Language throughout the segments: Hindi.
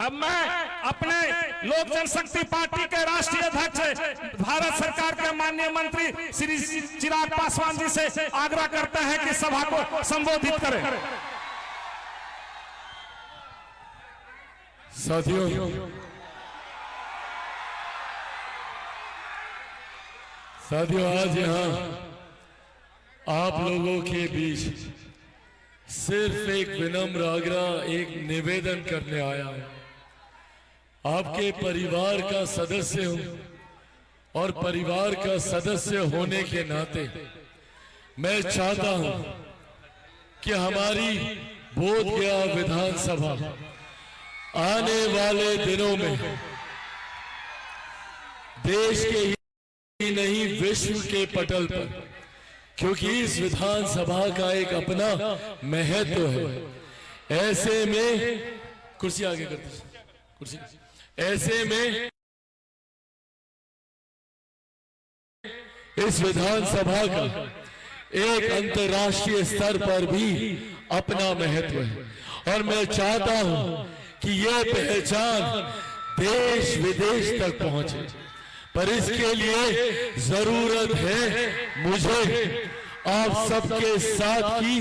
अब मैं अपने लोक जनशक्ति पार्टी के राष्ट्रीय अध्यक्ष भारत सरकार के माननीय मंत्री श्री चिराग पासवान जी से आग्रह करते हैं कि सभा को संबोधित करें। साथियों आज यहाँ आप लोगों के बीच सिर्फ एक विनम्र आग्रह, एक निवेदन करने आया हूं। आपके परिवार का सदस्य हूं और परिवार का सदस्य होने के नाते मैं चाहता हूं कि हमारी बोधगया विधानसभा आने वाले दिनों में देश के ही नहीं विश्व के पटल पर, क्योंकि इस विधानसभा का एक अपना महत्व है। ऐसे में कुर्सी आगे कर दीजिए, कुर्सी। ऐसे में इस विधानसभा का एक अंतर्राष्ट्रीय स्तर पर भी अपना महत्व है और मैं चाहता हूं कि यह पहचान देश विदेश तक पहुंचे, पर इसके लिए जरूरत है मुझे आप सबके साथ की,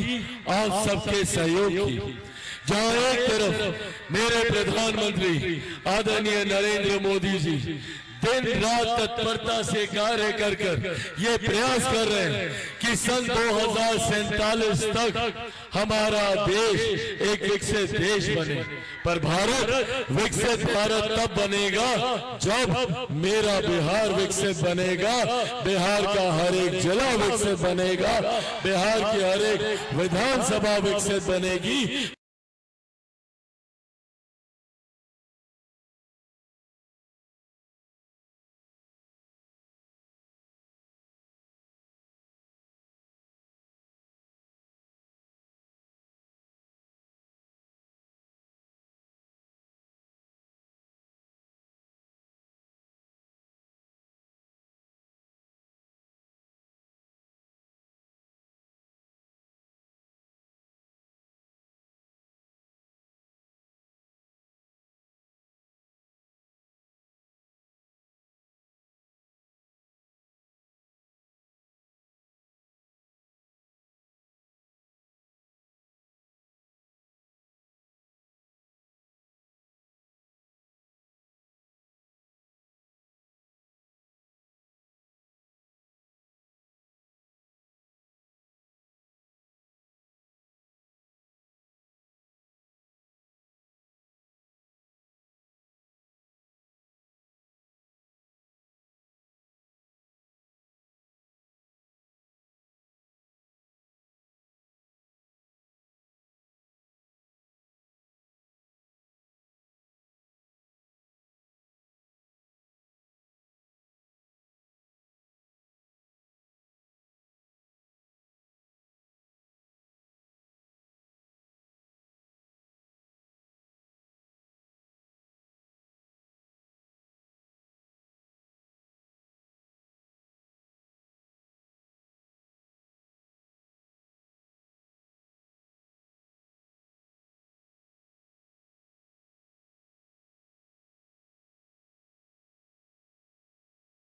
आप सबके सहयोग की। जहां एक तरफ मेरे प्रधानमंत्री आदरणीय नरेंद्र मोदी जी दिन रात तत्परता से कार्य कर ये प्रयास कर रहे हैं कि सन 2047 तक हमारा देश एक विकसित देश बने, पर भारत विकसित भारत तब बनेगा जब मेरा बिहार विकसित बनेगा, बिहार का हर एक जिला विकसित बनेगा, बिहार की हर एक विधानसभा विकसित बनेगी।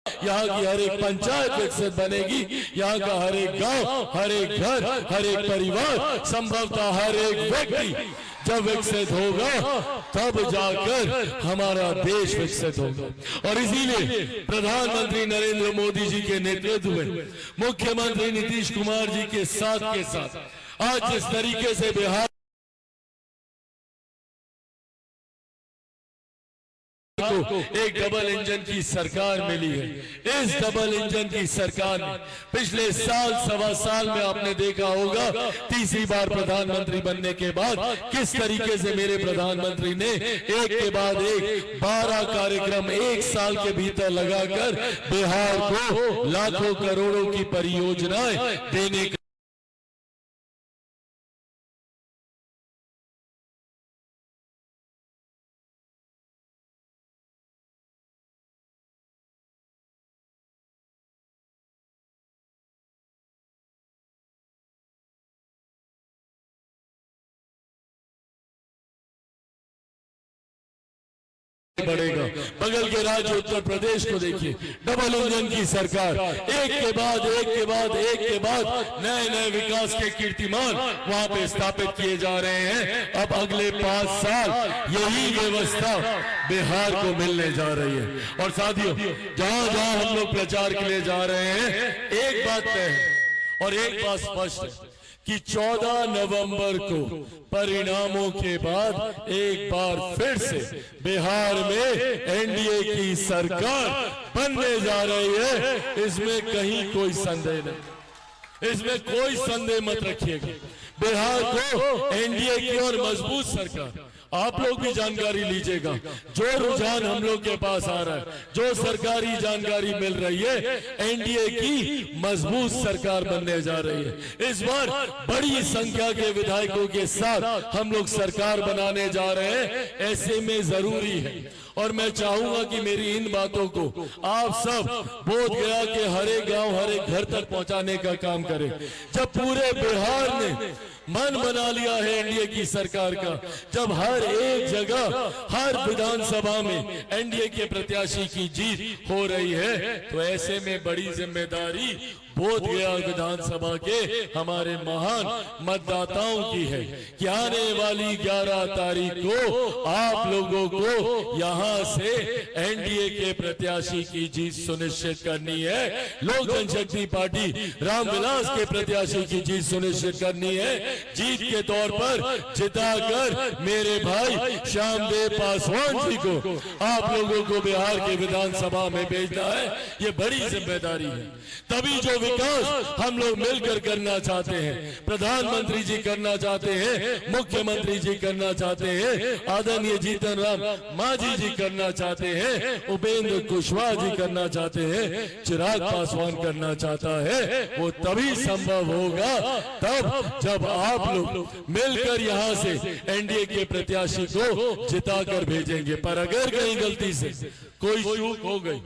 यहाँ की हर एक पंचायत विकसित बनेगी, यहाँ का हर एक गांव, हर एक घर, हर एक परिवार, संभवतः हर एक व्यक्ति जब विकसित होगा तब जाकर हमारा देश विकसित होगा। और इसीलिए प्रधानमंत्री नरेंद्र मोदी जी के नेतृत्व में मुख्यमंत्री नीतीश कुमार जी के साथ आज जिस तरीके से बिहार को एक डबल इंजन की सरकार मिली है, इस डबल इंजन की सरकार ने पिछले साल सवा साल में आपने देखा होगा तीसरी बार प्रधानमंत्री बनने के बाद किस तरीके से मेरे प्रधानमंत्री ने एक के बाद एक 12 कार्यक्रम एक साल के भीतर लगाकर बिहार को लाखों करोड़ों की परियोजनाएं देने का बढ़ेगा। बगल के राज्य उत्तर प्रदेश को देखिए, डबल इंजन की सरकार, एक के बाद नए नए विकास के कीर्तिमान वहां पे स्थापित किए जा रहे हैं। अब अगले 5 साल यही व्यवस्था बिहार को मिलने जा रही है। और साथियों, जहां जहां हम लोग प्रचार के लिए जा रहे हैं, एक बात तय है और एक बात स्पष्ट है कि 14 नवंबर को परिणामों के बाद एक बार फिर से बिहार में एनडीए की सरकार बनने जा रही है। इसमें कहीं कोई संदेह नहीं, इसमें कोई संदेह मत रखिएगा। बिहार को एनडीए की और मजबूत सरकार, आप लोग भी जानकारी लीजिएगा। जो रुझान हम लोग के पास आ रहा है, जो सरकारी जानकारी मिल रही है, एनडीए की मजबूत सरकार बनने जा रही है। इस बार बड़ी संख्या के विधायकों के साथ हम लोग सरकार बनाने जा रहे हैं। ऐसे में जरूरी है और मैं चाहूंगा कि मेरी इन बातों को आप सब बोध गया के हर एक गांव, हर एक घर तक पहुंचाने का काम करें। जब पूरे बिहार ने मन बना लिया है एनडीए की सरकार का, जब हर एक जगह, हर विधानसभा में एनडीए के प्रत्याशी की जीत हो रही है, तो ऐसे में बड़ी जिम्मेदारी बोध गया विधानसभा के हमारे महान मतदाताओं की है कि आने वाली 11 तारीख को आप लोगों को यहां से एनडीए के प्रत्याशी की जीत सुनिश्चित करनी है। लोक जनशक्ति पार्टी रामविलास के प्रत्याशी की जीत सुनिश्चित करनी है। जीत के तौर पर जिताकर मेरे भाई श्यामदेव पासवान जी को आप लोगों को बिहार के विधानसभा में भेजना है। ये बड़ी जिम्मेदारी है। तभी जो विकास हम लोग मिलकर करना चाहते हैं, प्रधानमंत्री जी करना चाहते हैं, मुख्यमंत्री जी करना चाहते हैं, आदरणीय जीतन राम मांझी जी करना चाहते हैं, उपेंद्र कुशवाहा जी करना चाहते हैं, चिराग पासवान करना चाहता है, वो तभी संभव होगा तब जब आप लोग मिलकर यहां से एनडीए के प्रत्याशी को जिताकर भेजेंगे। पर अगर कहीं गलती से कोई चूक हो गई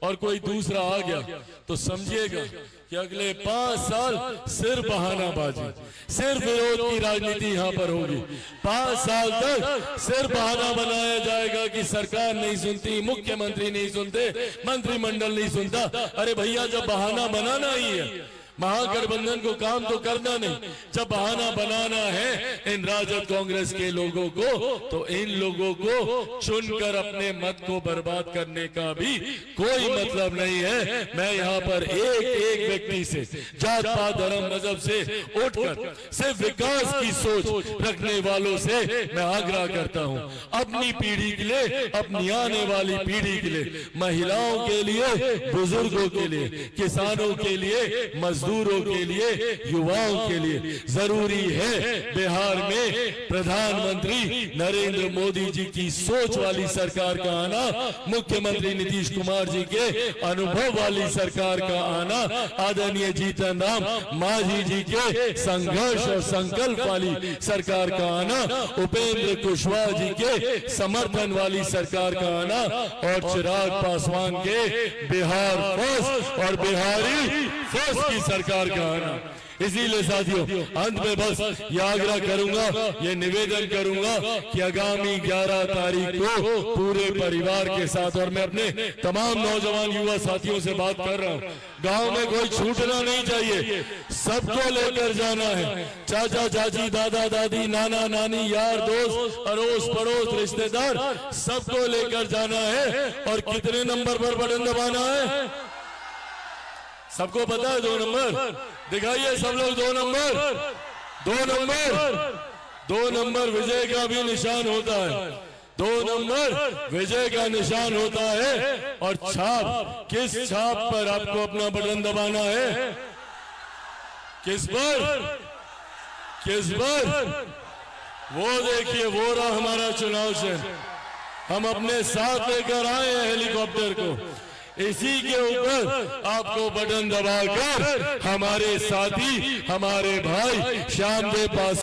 और कोई दूसरा आ गया तो समझिएगा कि अगले 5 साल सिर्फ बहानाबाजी, सिर्फ विरोध की राजनीति यहां पर होगी। 5 साल तक सिर्फ बहाना बनाया जाएगा कि सरकार नहीं सुनती, मुख्यमंत्री नहीं सुनते, मंत्रिमंडल नहीं सुनता। अरे भैया, जब बहाना बनाना ही है, महागठबंधन को काम तो करना नहीं, जब बहाना बनाना है इन राजद कांग्रेस के लोगों को, तो इन लोगों को चुनकर अपने मत को बर्बाद करने का भी कोई मतलब नहीं है। मैं यहाँ पर एक एक व्यक्ति से, जात पात धर्म मजहब से उठकर सिर्फ विकास की सोच रखने वालों से मैं आग्रह करता हूँ, अपनी पीढ़ी के लिए, अपनी आने वाली पीढ़ी के लिए, महिलाओं के लिए, बुजुर्गों के लिए, किसानों के लिए, मजदूरों के लिए, युवाओं के लिए जरूरी है बिहार में प्रधानमंत्री नरेंद्र मोदी जी की सोच वाली सरकार का आना, मुख्यमंत्री नीतीश कुमार जी के अनुभव वाली सरकार का आना, आदरणीय जीतन राम मांझी जी के संघर्ष और संकल्प वाली सरकार का आना, उपेंद्र कुशवाहा जी के समर्थन वाली सरकार का आना और चिराग पासवान के बिहार फर्स्ट और बिहारी फर्स्ट की सरकार का आना। इसीलिए साथियों, अंत में बस ये आग्रह करूंगा, ये निवेदन करूंगा कि आगामी 11 तारीख को पूरे परिवार के साथ, और मैं अपने तमाम नौजवान युवा साथियों से बात कर रहा हूं, गांव में कोई छूटना नहीं चाहिए, सबको लेकर जाना है। चाचा चाची, दादा दादी, नाना नानी, यार दोस्त, अड़ोस पड़ोस, रिश्तेदार, सबको लेकर जाना है। और कितने नंबर पर बटन दबाना है सबको पता है? 2 नंबर दिखाइए सब लोग। 2 नंबर, 2 नंबर, 2 नंबर विजय का भी निशान होता है। 2 नंबर विजय का निशान होता है। और छाप, किस छाप पर आपको अपना बटन दबाना है? किस पर? किस पर? वो देखिए, वो रहा हमारा चुनाव चिन्ह। हम अपने साथ लेकर आए हैं हेलीकॉप्टर को, इसी के ऊपर आपको बटन दबाकर हमारे साथी, हमारे भाई श्यामदेव पासवान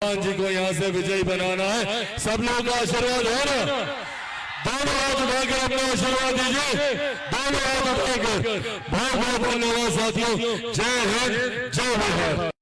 पासवान जी को यहाँ से विजयी बनाना है। सब लोगों का आशीर्वाद है ना? दोनों हाथ उठाकर अपना आशीर्वाद दीजिए, दोनों हाथ उठाकर। बहुत बहुत धन्यवाद साथियों। जय हिंद, जय बिहार।